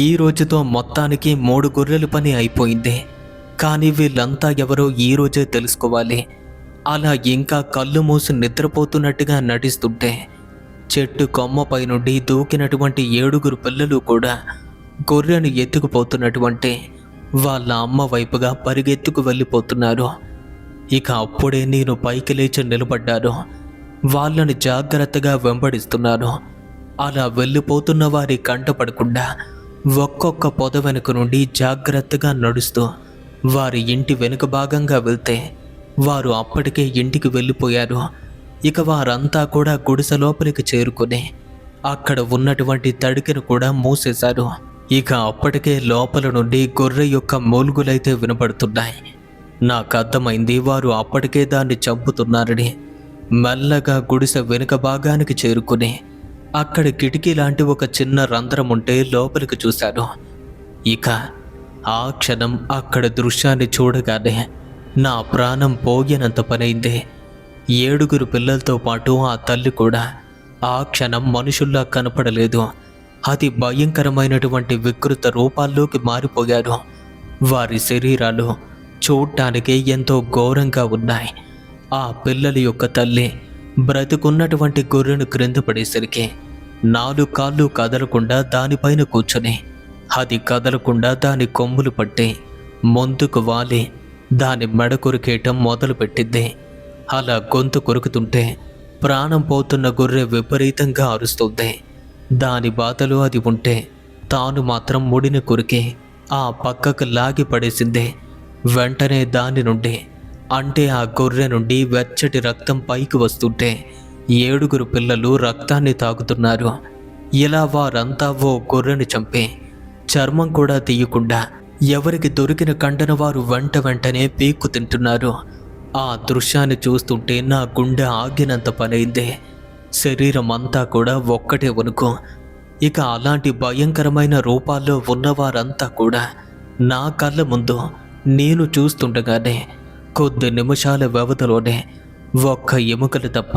ఈ రోజుతో మొత్తానికి 3 గొర్రెల పని అయిపోయింది. కానీ వీళ్ళంతా ఎవరో ఈ రోజే తెలుసుకోవాలి. అలా ఇంకా కళ్ళు మూసి నిద్రపోతున్నట్టుగా నటిస్తుంటే చెట్టు కొమ్మపై నుండి దూకినటువంటి 7 పిల్లలు కూడా గొర్రెను ఎత్తుకుపోతున్నటువంటి వాళ్ళ అమ్మ వైపుగా పరిగెత్తుకు వెళ్ళిపోతున్నారు. ఇక అప్పుడే నేను పైకి లేచి నిలబడ్డాను. వాళ్ళని జాగ్రత్తగా వెంబడిస్తున్నాను. అలా వెళ్ళిపోతున్న వారి కంటపడకుండా ఒక్కొక్క పొద వెనుక నుండి జాగ్రత్తగా నడుస్తూ వారి ఇంటి వెనుక భాగంగా వెళ్తే వారు అప్పటికే ఇంటికి వెళ్ళిపోయారు. ఇక వారంతా కూడా గుడిసె లోపలికి చేరుకుని అక్కడ ఉన్నటువంటి తడికెను కూడా మూసేశారు. ఇక అప్పటికే లోపల నుండి గొర్రె యొక్క మూలుగులైతే వినపడుతున్నాయి. నాకు అర్థమైంది వారు అప్పటికే దాన్ని చంపుతున్నారని. మెల్లగా గుడిసె వెనుక భాగానికి చేరుకుని అక్కడ కిటికీ లాంటి ఒక చిన్న రంధ్రం ఉంటే లోపలికి చూశాను. ఇక ఆ క్షణం అక్కడ దృశ్యాన్ని చూడగానే నా ప్రాణం పోగినంత పనైంది. 7 పిల్లలతో పాటు ఆ తల్లి కూడా ఆ క్షణం మనుషుల్లా కనపడలేదు. అతి భయంకరమైనటువంటి వికృత రూపాల్లోకి మారిపోయారు. వారి శరీరాలు చూడటానికి ఎంతో ఘోరంగా ఉన్నాయి. ఆ పిల్లల యొక్క తల్లి బ్రతికున్నటువంటి గొర్రెను క్రింద పడేసరికి 4 కాళ్ళు కదలకుండా దానిపైన కూర్చొని, అది కదలకుండా దాని కొమ్ములు పట్టి ముందుకు వాలి దాని మెడ కొరికేయటం మొదలుపెట్టింది. అలా గొంతు కొరుకుతుంటే ప్రాణం పోతున్న గొర్రె విపరీతంగా అరుస్తుంది. దాని బాధలో అది ఉంటే తాను మాత్రం ముడిని కొరికి ఆ పక్కకు లాగి పడేసింది. వెంటనే దాని నుండి, అంటే ఆ గొర్రె నుండి వెచ్చటి రక్తం పైకి వస్తుంటే 7 పిల్లలు రక్తాన్ని తాగుతున్నారు. ఇలా వారంతా ఓ గొర్రెను చంపి చర్మం కూడా తీయకుండా ఎవరికి దొరికిన కండన వారు వెంటనే పీక్కు తింటున్నారు. ఆ దృశ్యాన్ని చూస్తుంటే నా గుండె ఆగినంత పనైంది. శరీరం అంతా కూడా ఒక్కటే వణుకు. ఇక అలాంటి భయంకరమైన రూపాల్లో ఉన్నవారంతా కూడా నా కళ్ళ ముందు నేను చూస్తుండగానే కొద్ది నిమిషాల వ్యవధిలోనే ఒక్క ఎముకలు తప్ప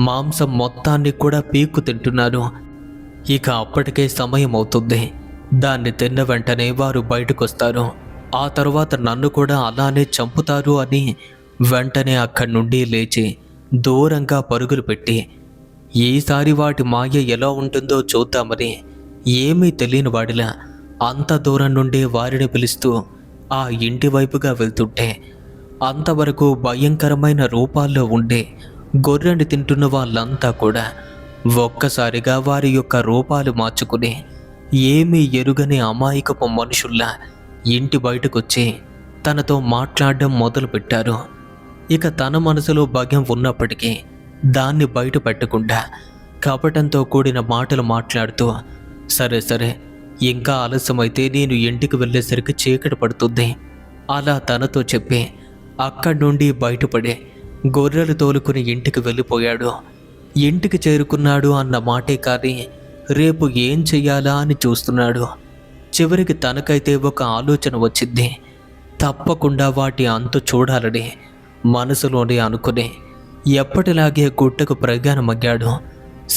మాంసం మొత్తాన్ని కూడా పీక్కు తింటున్నారు. ఇక అప్పటికే సమయం అవుతుంది. దాన్ని తిన్న వెంటనే వారు బయటకొస్తారు. ఆ తర్వాత నన్ను కూడా అలానే చంపుతారు అని వెంటనే అక్కడి నుండి లేచి దూరంగా పరుగులు పెట్టి ఈసారి వాటి మాయ ఎలా ఉంటుందో చూద్దామని ఏమీ తెలియని వాడిలా అంత దూరం నుండి వారిని పిలుస్తూ ఆ ఇంటి వైపుగా వెళ్తుంటే అంతవరకు భయంకరమైన రూపాల్లో ఉండే గొర్రెని తింటున్న వాళ్ళంతా కూడా ఒక్కసారిగా వారి యొక్క రూపాలు మార్చుకుని ఏమీ ఎరుగని అమాయకపు మనుషుల్లా ఇంటి బయటకొచ్చి తనతో మాట్లాడడం మొదలుపెట్టారు. ఇక తన మనసులో భయం ఉన్నప్పటికీ దాన్ని బయట పెట్టకుండా కపటంతో కూడిన మాటలు మాట్లాడుతూ, సరే ఇంకా ఆలస్యమైతే నేను ఇంటికి వెళ్ళేసరికి చీకటి పడుతుంది అలా తనతో చెప్పి అక్కడి నుండి బయటపడే గొర్రెలు తోలుకుని ఇంటికి వెళ్ళిపోయాడు. ఇంటికి చేరుకున్నాడు అన్న మాటే కానీ రేపు ఏం చెయ్యాలా అని చూస్తున్నాడు. చివరికి తనకైతే ఒక ఆలోచన వచ్చింది. తప్పకుండా వాటి అంతు చూడాలని మనసులోనే అనుకుని ఎప్పటిలాగే గుట్టకు ప్రయాణమయ్యాడు.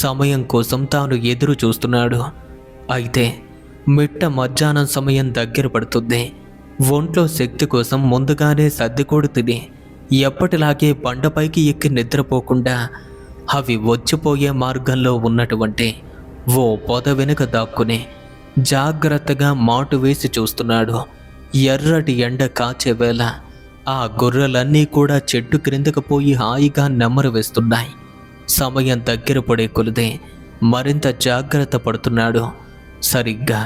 సమయం కోసం తాను ఎదురు చూస్తున్నాడు. అయితే మిట్ట మధ్యాహ్నం సమయం దగ్గర పడుతుంది. ఒంట్లో శక్తి కోసం ముందుగానే సర్దికోడు తిని ఎప్పటిలాగే బండపైకి ఎక్కి నిద్రపోకుండా అవి వచ్చిపోయే మార్గంలో ఉన్నటువంటి ఓ పొద వెనుక దాక్కుని జాగ్రత్తగా మాటు వేసి చూస్తున్నాడు. ఎర్రటి ఎండ కాచే వేళ ఆ గొర్రెలన్నీ కూడా చెట్టు క్రిందకు పోయి హాయిగా నెమ్మరు వేస్తున్నాయి. సమయం దగ్గర పడే కొలిదే మరింత జాగ్రత్త పడుతున్నాడు. సరిగ్గా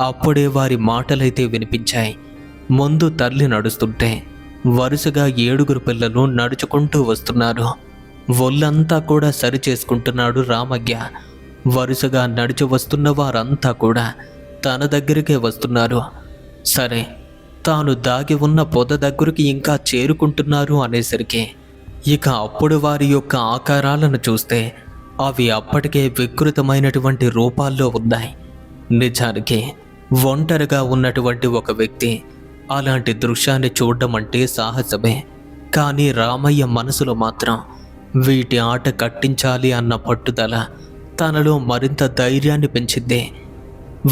అప్పుడే వారి మాటలైతే వినిపించాయి. ముందు తల్లి నడుస్తుంటే వరుసగా 7 పిల్లలు నడుచుకుంటూ వస్తున్నారు. ఒళ్ళంతా కూడా సరి చేసుకుంటున్నాడు రామయ్య. వరుసగా నడిచి వస్తున్న వారంతా కూడా తన దగ్గరికే వస్తున్నారు. సరే, తాను దాగి ఉన్న పొద దగ్గరికి ఇంకా చేరుకుంటున్నారు అనేసరికి ఇక అప్పుడు వారి యొక్క ఆకారాలను చూస్తే అవి అప్పటికే వికృతమైనటువంటి రూపాల్లో ఉన్నాయి. నిజానికి ఒంటరిగా ఉన్నటువంటి ఒక వ్యక్తి అలాంటి దృశ్యాన్ని చూడడం అంటే సాహసమే. కానీ రామయ్య మనసులో మాత్రం వీటి ఆట కట్టించాలి అన్న పట్టుదల తనలో మరింత ధైర్యాన్ని పెంచింది.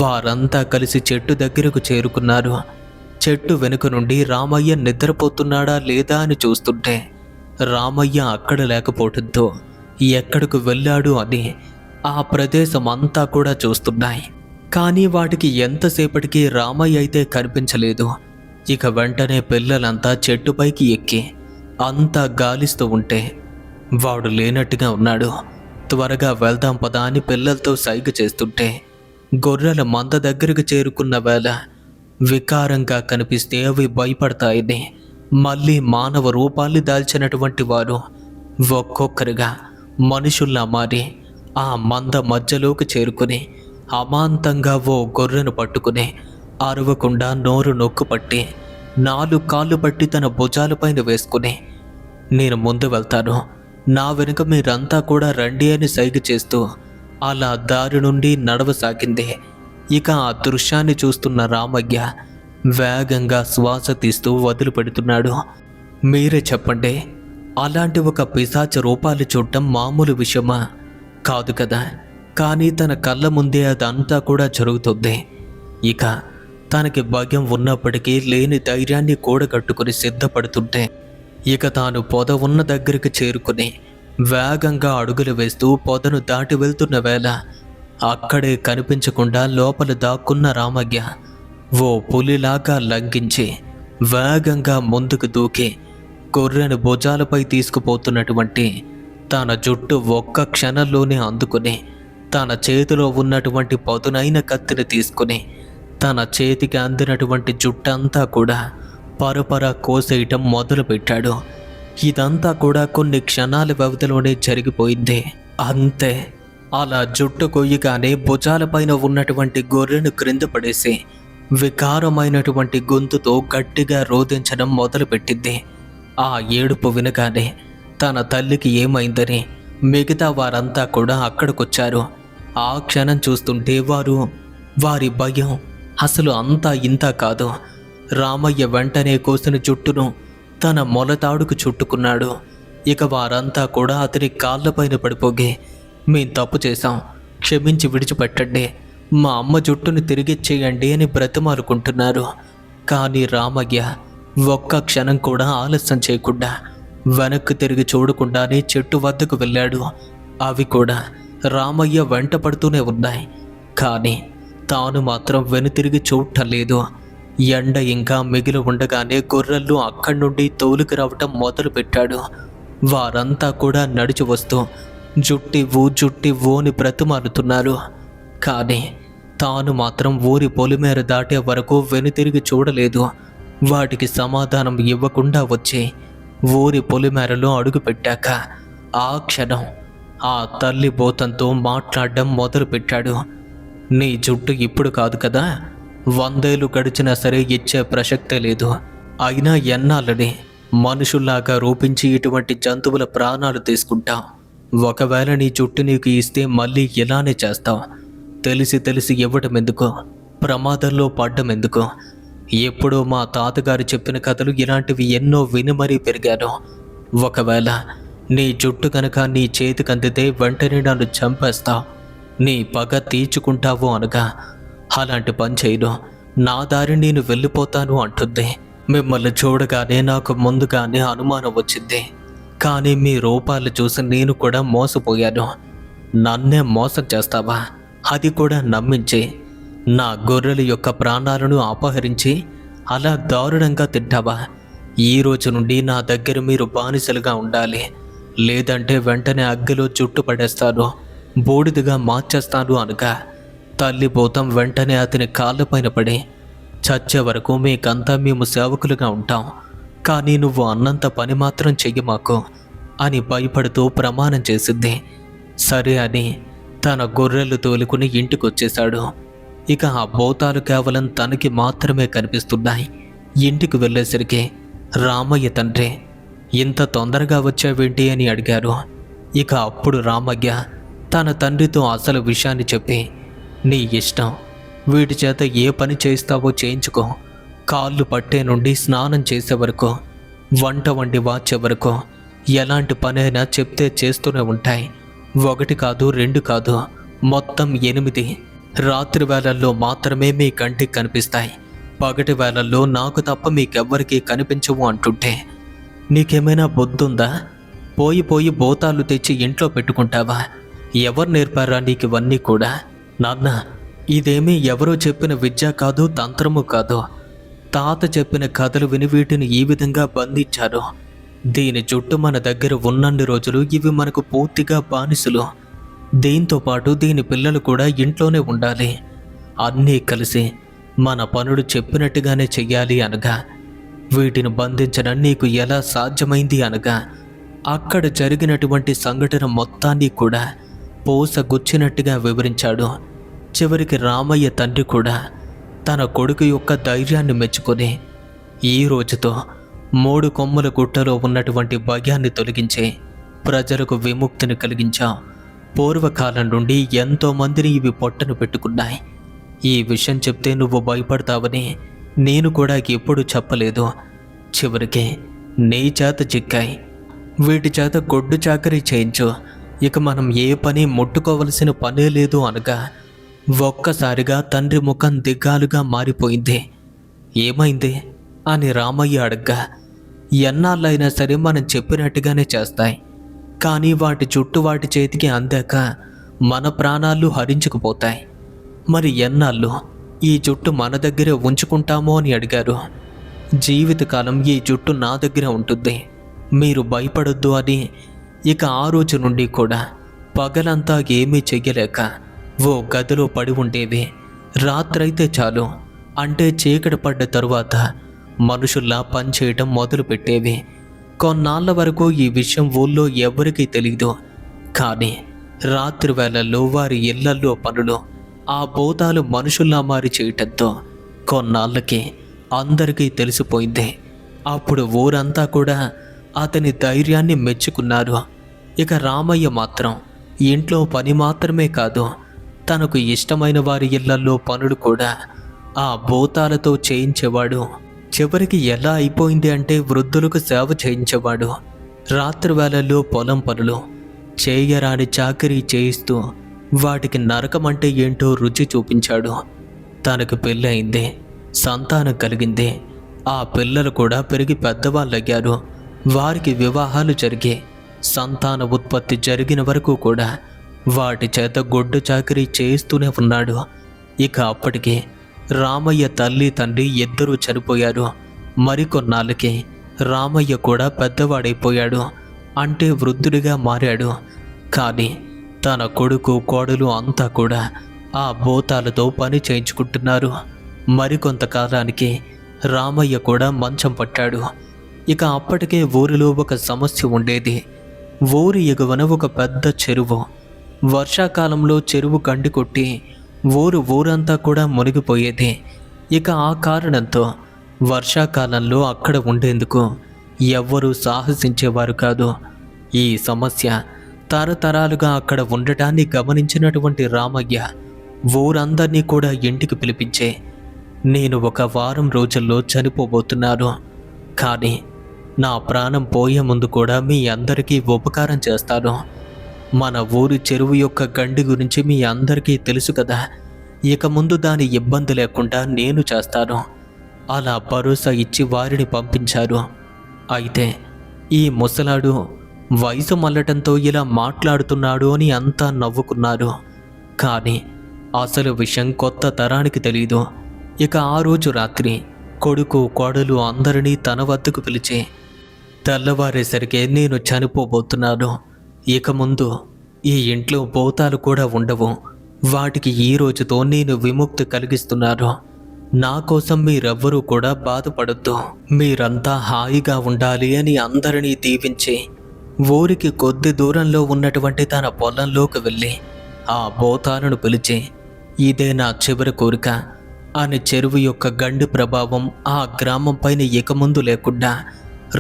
వారంతా కలిసి చెట్టు దగ్గరకు చేరుకున్నారు. చెట్టు వెనుక నుండి రామయ్య నిద్రపోతున్నాడా లేదా అని చూస్తుంటే రామయ్య అక్కడ లేకపోవడంతో ఎక్కడికి వెళ్ళాడు అని ఆ ప్రదేశం అంతా కూడా చూస్తున్నాయి. కానీ వాటికి ఎంతసేపటికి రామయ్య అయితే కనిపించలేదు. ఇక వెంటనే పిల్లలంతా చెట్టుపైకి ఎక్కి అంతా గాలిస్తూ ఉంటే వాడు లేనట్టుగా ఉన్నాడు. త్వరగా వెళ్దాం పదా అని పిల్లలతో సైగ చేస్తుంటే గొర్రెల మంద దగ్గరకు చేరుకున్న వేళ వికారంగా కనిపిస్తే అవి భయపడతాయని మళ్ళీ మానవ రూపాల్ని దాల్చినటువంటి వారు ఒక్కొక్కరుగా మనుషుల్లా మారి ఆ మంద మధ్యలోకి చేరుకుని అమాంతంగా ఓ గొర్రెను పట్టుకుని అరవకుండా నోరు నొక్కు పట్టి 4 కాళ్ళు పట్టి తన భుజాలపైన వేసుకుని, నేను ముందు వెళ్తాను, నా వెనుక మీరంతా కూడా రండి అని సైగ చేస్తూ అలా దారి నుండి నడవసాగింది. ఇక ఆ దృశ్యాన్ని చూస్తున్న రామయ్య వేగంగా శ్వాస తీస్తూ వదిలిపెడుతున్నాడు. మీరే చెప్పండి, అలాంటి ఒక పిశాచ రూపాలు చూడటం మామూలు విషయమా? కాదు కదా. కానీ తన కళ్ళ ముందే అదంతా కూడా జరుగుతుంది. ఇక తనకి భయం ఉన్నప్పటికీ లేని ధైర్యాన్ని కూడగట్టుకుని సిద్ధపడుతుంటే, ఇక తాను పొద ఉన్న దగ్గరికి చేరుకుని వేగంగా అడుగులు వేస్తూ పొదను దాటి వెళ్తున్న వేళ అక్కడే కనిపించకుండా లోపల దాక్కున్న రామయ్య ఓ పులిలాగా లంఘించి వేగంగా ముందుకు దూకి గొర్రెను భుజాలపై తీసుకుపోతున్నటువంటి తన జుట్టు ఒక్క క్షణంలోనే అందుకుని తన చేతిలో ఉన్నటువంటి పదునైన కత్తిని తీసుకుని తన చేతికి అందినటువంటి జుట్టంతా కూడా పరపర కోసేయటం మొదలుపెట్టాడు. ఇదంతా కూడా కొన్ని క్షణాల వ్యవధిలోనే జరిగిపోయింది. అంతే, అలా జుట్టు కొయ్యగానే భుజాలపైన ఉన్నటువంటి గొర్రెను క్రింద పడేసి వికారమైనటువంటి గొంతుతో గట్టిగా రోదించడం మొదలుపెట్టింది. ఆ ఏడుపు వినగానే తన తల్లికి ఏమైందని మిగతా వారంతా కూడా అక్కడికొచ్చారు. ఆ క్షణం చూస్తుంటే వారి భయం అసలు అంతా ఇంతా కాదు. రామయ్య వెంటనే కోసిన జుట్టును తన మొలతాడుకు చుట్టుకున్నాడు. ఇక వారంతా కూడా అతని కాళ్ళపైన పడిపోగి, మేం తప్పు చేశాం, క్షమించి విడిచిపెట్టండి, మా అమ్మ జుట్టును తిరిగిచ్చేయండి అని బ్రతిమాలుకుంటున్నారు. కానీ రామయ్య ఒక్క క్షణం కూడా ఆలస్యం చేయకుండా వెనక్కి తిరిగి చూడకుండానే చెట్టు వద్దకు వెళ్ళాడు. అవి కూడా రామయ్య వెంట పడుతూనే ఉన్నాయి. కానీ తాను మాత్రం వెనుతిరిగి చూడటం లేదు. ఎండ ఇంకా మిగిలి ఉండగానే గొర్రెలు అక్కడి నుండి తోలుకు రావటం మొదలుపెట్టాడు. వారంతా కూడా నడిచి వస్తూ జుట్టివ్వు అని బ్రతిమాలుతున్నారు. కానీ తాను మాత్రం ఊరి పొలిమేర దాటే వరకు వెనుతిరిగి చూడలేదు. వాటికి సమాధానం ఇవ్వకుండా వచ్చి ఊరి పొలిమేరలో అడుగుపెట్టాక ఆ క్షణం ఆ తల్లి భూతంతో మాట్లాడడం మొదలుపెట్టాడు. నీ జుట్టు ఇప్పుడు కాదు కదా, 100 ఏళ్ళు గడిచినా సరే ఇచ్చే ప్రసక్తే లేదు. అయినా ఎన్నాళ్ళని మనుషుల్లాగా రూపించి ఇటువంటి జంతువుల ప్రాణాలు తీసుకుంటాం. ఒకవేళ నీ జుట్టు నీకు ఇస్తే మళ్ళీ ఇలానే చేస్తాం. తెలిసి ఇవ్వటం ఎందుకు, ప్రమాదంలో పడ్డం ఎందుకు? ఎప్పుడో మా తాతగారు చెప్పిన కథలు ఇలాంటివి ఎన్నో విని మరీ పెరిగాను. ఒకవేళ నీ జుట్టు కనుక నీ చేతికి అందితే వెంటనే నన్ను చంపేస్తావు, నీ పగ తీర్చుకుంటావు అనగా, అలాంటి పని చేయను, నా దారి నేను వెళ్ళిపోతాను అంటుంది. మిమ్మల్ని చూడగానే నాకు ముందుగానే అనుమానం వచ్చింది. కానీ మీ రూపాలు చూసి నేను కూడా మోసపోయాను. నన్నే మోసం చేస్తావా? అది కూడా నమ్మించి నా గొర్రెల యొక్క ప్రాణాలను అపహరించి అలా దారుణంగా తింటావా? ఈ రోజు నుండి నా దగ్గర మీరు బానిసలుగా ఉండాలి, లేదంటే వెంటనే అగ్గిలో జుట్టు పడేస్తాను, బూడిదగా మార్చేస్తాను అనగా తల్లి భూతం వెంటనే అతని కాళ్ళపైన పడి, చచ్చే వరకు మీకంతా మేము సేవకులుగా ఉంటాం, కానీ నువ్వు అన్నంత పని మాత్రం చెయ్యి మాకు అని భయపడుతూ ప్రమాణం చేసింది. సరే అని తన గొర్రెలు తోలుకుని ఇంటికొచ్చేశాడు. ఇక ఆ భూతాలు కేవలం తనకి మాత్రమే కనిపిస్తున్నాయి. ఇంటికి వెళ్ళేసరికి రామయ్య తండ్రి ఇంత తొందరగా వచ్చావేంటి అని అడిగారు. ఇక అప్పుడు రామయ్య తన తండ్రితో అసలు విషయాన్ని చెప్పి, నీ ఇష్టం, వీటి చేత ఏ పని చేస్తావో చేయించుకో, కాళ్ళు పట్టే నుండి స్నానం చేసే వరకు, వంట వండి వాచే వరకు ఎలాంటి పనైనా చెప్తే చేస్తూనే ఉంటాయి. 1 కాదు 2 కాదు, మొత్తం 8. రాత్రి వేళల్లో మాత్రమే మీ కంటికి కనిపిస్తాయి, పగటి వేళల్లో నాకు తప్ప మీకెవ్వరికీ కనిపించవు అంటుంటే నీకేమైనా బుద్ధుందా? పోయి భూతాలు తెచ్చి ఇంట్లో పెట్టుకుంటావా? ఎవరు నేర్పారా నీకు ఇవన్నీ కూడా? నాన్న, ఇదేమీ ఎవరో చెప్పిన విద్య కాదు, తంత్రము కాదు. తాత చెప్పిన కథలు విని వీటిని ఈ విధంగా బంధించారు. దీని జుట్టు మన దగ్గర ఉన్నన్ని రోజులు ఇవి మనకు పూర్తిగా బానిసలు. దీంతో పాటు దీని పిల్లలు కూడా ఇంట్లోనే ఉండాలి. అన్నీ కలిసి మన పనులు చెప్పినట్టుగానే చెయ్యాలి అనగా, వీటిని బంధించడం నీకు ఎలా సాధ్యమైంది అనగా, అక్కడ జరిగినటువంటి సంఘటన మొత్తాన్ని కూడా పూసగుచ్చినట్టుగా వివరించాడు. చివరికి రామయ్య తండ్రి కూడా తన కొడుకు యొక్క ధైర్యాన్ని మెచ్చుకొని, ఈ రోజుతో 3 కొమ్ముల గుట్టలో ఉన్నటువంటి భయాన్ని తొలగించే ప్రజలకు విముక్తిని కలిగించా. పూర్వకాలం నుండి ఎంతోమందిని ఇవి పొట్టను పెట్టుకున్నాయి. ఈ విషయం చెప్తే నువ్వు భయపడతావని నేను కూడా ఎప్పుడు చెప్పలేదు. చివరికి నీ చేత చిక్కాయి. వీటి చేత గొడ్డు చాకరీ చేయించు, ఇక మనం ఏ పని ముట్టుకోవలసిన పనే లేదు అనగా ఒక్కసారిగా తండ్రి ముఖం దిగ్గాలుగా మారిపోయింది. ఏమైంది అని రామయ్య అడగ్గా, ఎన్నాళ్ళైనా సరే మనం చెప్పినట్టుగానే చేస్తాయి, కానీ వాటి చుట్టూ వాటి చేతికి అందాక మన ప్రాణాలు హరించుకుపోతాయి. మరి ఎన్నాళ్ళు ఈ జుట్టు మన దగ్గరే ఉంచుకుంటామో అని అడిగారు. జీవితకాలం ఈ జుట్టు నా దగ్గర ఉంటుంది, మీరు భయపడొద్దు అని. ఇక ఆ రోజు నుండి కూడా పగలంతా ఏమీ చెయ్యలేక ఓ గదిలో పడి ఉండేవి. రాత్రైతే చాలు, అంటే చీకటి పడ్డ తరువాత మనుషుల్లా పనిచేయటం మొదలుపెట్టేవి. కొన్నాళ్ళ వరకు ఈ విషయం ఊళ్ళో ఎవరికీ తెలీదు. కానీ రాత్రి వేళల్లో వారి ఇళ్లల్లో పనులు ఆ భూతాలు మనుషుల్లా మారి చేయటంతో కొన్నాళ్ళకి అందరికీ తెలిసిపోయింది. అప్పుడు ఊరంతా కూడా అతని ధైర్యాన్ని మెచ్చుకున్నారు. ఇక రామయ్య మాత్రం ఇంట్లో పని మాత్రమే కాదు, తనకు ఇష్టమైన వారి ఇళ్లల్లో పనులు కూడా ఆ భూతాలతో చేయించేవాడు. చివరికి ఎలా అయిపోయింది అంటే వృద్ధులకు సేవ చేయించేవాడు. రాత్రి వేళల్లో పొలం పనులు చేయరాని చాకరీ చేయిస్తూ వాటికి నరకం అంటే ఏంటో రుచి చూపించాడు. తనకు పెళ్ళయింది, సంతానం కలిగింది. ఆ పిల్లలు కూడా పెరిగి పెద్దవాళ్ళయ్యారు. వారికి వివాహాలు జరిగి సంతాన ఉత్పత్తి జరిగిన వరకు కూడా వాటి చేత గొడ్డు చాకరీ చేయిస్తూనే ఉన్నాడు. ఇక అప్పటికి రామయ్య తల్లి తండ్రి ఇద్దరూ చనిపోయారు. మరికొన్నాళ్ళకి రామయ్య కూడా పెద్దవాడైపోయాడు, అంటే వృద్ధుడిగా మారాడు. కానీ తన కొడుకు కోడలు అంతా కూడా ఆ భూతాలతో పని చేయించుకుంటున్నారు. మరికొంతకాలానికి రామయ్య కూడా మంచం పట్టాడు. ఇక అప్పటికే ఊరిలో ఒక సమస్య ఉండేది. ఊరి ఎగువన ఒక పెద్ద చెరువు. వర్షాకాలంలో చెరువు గండి కొట్టి ఊరంతా కూడా మునిగిపోయేది. ఇక ఆ కారణంతో వర్షాకాలంలో అక్కడ ఉండేందుకు ఎవ్వరూ సాహసించేవారు కాదు. ఈ సమస్య తరతరాలుగా అక్కడ ఉండటాన్ని గమనించినటువంటి రామయ్య ఊరందరినీ కూడా ఇంటికి పిలిపించే, నేను 1 వారం రోజుల్లో చనిపోబోతున్నాను, కానీ నా ప్రాణం పోయే ముందు కూడా మీ అందరికీ ఉపకారం చేస్తాను. మన ఊరి చెరువు యొక్క గండి గురించి మీ అందరికీ తెలుసు కదా, ఇక ముందు దాని ఇబ్బంది లేకుండా నేను చేస్తాను. అలా భరోసా ఇచ్చి వారిని పంపించారు. అయితే ఈ ముసలాడు వయసు మళ్ళటంతో ఇలా మాట్లాడుతున్నాడు అని అంతా నవ్వుకున్నారు. కానీ అసలు విషయం కొత్త తరానికి తెలీదు. ఇక ఆ రోజు రాత్రి కొడుకు కోడలు అందరినీ తన వద్దకు పిలిచి, తెల్లవారేసరికి నేను చనిపోబోతున్నాను, ఇక ముందు ఈ ఇంట్లో భూతాలు కూడా ఉండవు, వాటికి ఈ రోజుతో నేను విముక్తి కలిగిస్తున్నాను. నా కోసం మీరెవ్వరూ కూడా బాధపడొద్దు, మీరంతా హాయిగా ఉండాలి అని అందరినీ దీవించి ఊరికి కొద్ది దూరంలో ఉన్నటువంటి తన పొలంలోకి వెళ్ళి ఆ భూతాలను పిలిచి, ఇదే నా చివరి కోరిక అని చెరువు యొక్క గండి ప్రభావం ఆ గ్రామం పైన ఇక ముందు లేకుండా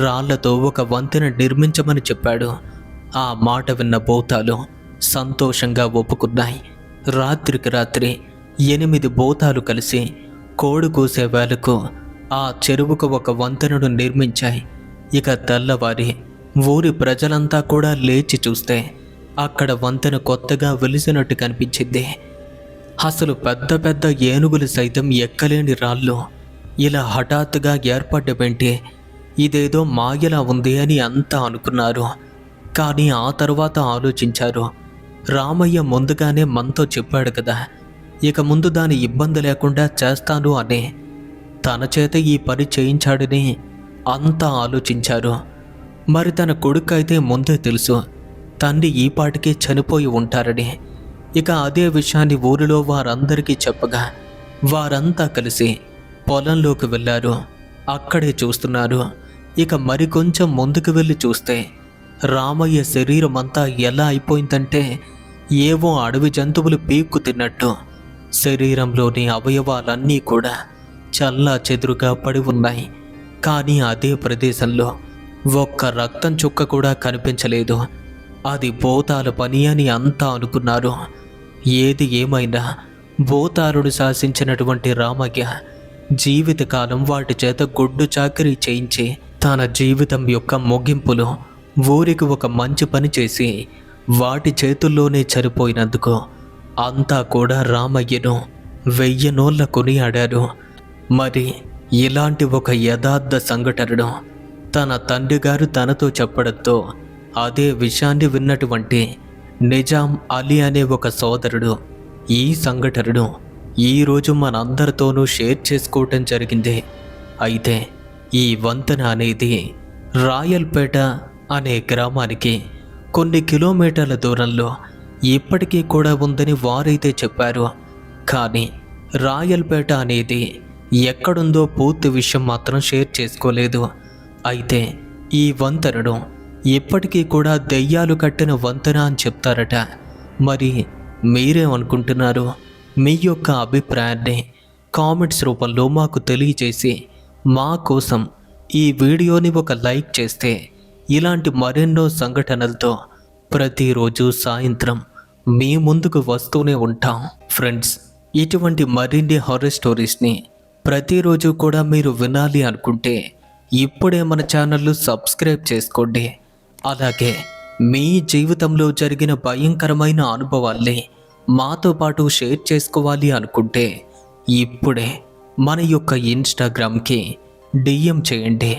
రాళ్లతో ఒక వంతెన నిర్మించమని చెప్పాడు. ఆ మాట విన్న భూతాలు సంతోషంగా ఒప్పుకున్నాయి. రాత్రికి రాత్రి 8 భూతాలు కలిసి కోడి కూసే వేళకు ఆ చెరువుకు ఒక వంతెనను నిర్మించాయి. ఇక తెల్లవారి ఊరి ప్రజలంతా కూడా లేచి చూస్తే అక్కడ వంతెన కొత్తగా వెలిసినట్టు కనిపించింది. అసలు పెద్ద పెద్ద ఏనుగులు సైతం ఎక్కలేని రాళ్ళు ఇలా హఠాత్తుగా ఏర్పడ్డవేంటి, ఇదేదో మాయలా ఉంది అని అంతా అనుకున్నారు. కానీ ఆ తర్వాత ఆలోచించారు, రామయ్య ముందుగానే మనతో చెప్పాడు కదా, ఇక ముందు దాని ఇబ్బంది లేకుండా చేస్తాను అని. తన చేత ఈ పని చేయించాడని అంతా ఆలోచించారు. మరి తన కొడుకు అయితే ముందే తెలుసు తండ్రి ఈ పాటికే చనిపోయి ఉంటారని. ఇక అదే విషయాన్ని ఊరిలో వారందరికీ చెప్పగా వారంతా కలిసి పొలంలోకి వెళ్ళారు. అక్కడే చూస్తున్నారు. ఇక మరికొంచెం ముందుకు వెళ్ళి చూస్తే రామయ్య శరీరం అంతా ఎలా అయిపోయిందంటే ఏవో అడవి జంతువులు పీక్కు తిన్నట్టు శరీరంలోని అవయవాలన్నీ కూడా చల్లా చెదురుగా పడి ఉన్నాయి. కానీ అదే ప్రదేశంలో ఒక్క రక్తం చుక్క కూడా కనిపించలేదు. అది భూతాల పని అని అంతా అనుకున్నారు. ఏది ఏమైనా భూతారుడు శాసించినటువంటి రామయ్య జీవితకాలం వాటి చేత గుడ్డు చాకరీ చేయించి తన జీవితం యొక్క ముగింపులో ఊరికి ఒక మంచి పని చేసి వాటి చేతుల్లోనే చనిపోయినందుకు అంతా కూడా రామయ్యను 1000 నోళ్ళ కొనియాడారు. మరి ఇలాంటి ఒక యథార్థ సంఘటనను తన తండ్రి గారు తనతో చెప్పడంతో అదే విషయాన్ని విన్నటువంటి నిజాం అలీ అనే ఒక సోదరుడు ఈ సంఘటనను ఈరోజు మనందరితోనూ షేర్ చేసుకోవటం జరిగింది. అయితే ఈ వంతెన అనేది రాయల్పేట అనే గ్రామానికి కొన్ని కిలోమీటర్ల దూరంలో ఇప్పటికీ కూడా ఉందని వారైతే చెప్పారు. కానీ రాయల్పేట అనేది ఎక్కడుందో పూర్తి విషయం మాత్రం షేర్ చేసుకోలేదు. అయితే ఈ వంతెనను ఇప్పటికీ కూడా దెయ్యాలు కట్టిన వంతెన అని చెప్తారట. మరి మీరేమనుకుంటున్నారు? మీ యొక్క అభిప్రాయాన్ని కామెంట్స్ రూపంలో మాకు తెలియజేసి మా కోసం ఈ వీడియోని ఒక లైక్ చేస్తే ఇలాంటి మరెన్నో సంఘటనలతో ప్రతిరోజు సాయంత్రం మీ ముందుకు వస్తూనే ఉంటాం. ఫ్రెండ్స్, ఇటువంటి మరిన్ని హారర్ స్టోరీస్ని ప్రతిరోజు కూడా మీరు వినాలి అనుకుంటే ఇప్పుడే మన ఛానల్ను సబ్స్క్రైబ్ చేసుకోండి. అలాగే మీ జీవితంలో జరిగిన భయంకరమైన అనుభవాల్ని మాతో పాటు షేర్ చేసుకోవాలి అనుకుంటే ఇప్పుడే మన యొక్క ఇన్స్టాగ్రామ్కి DM చేయండి.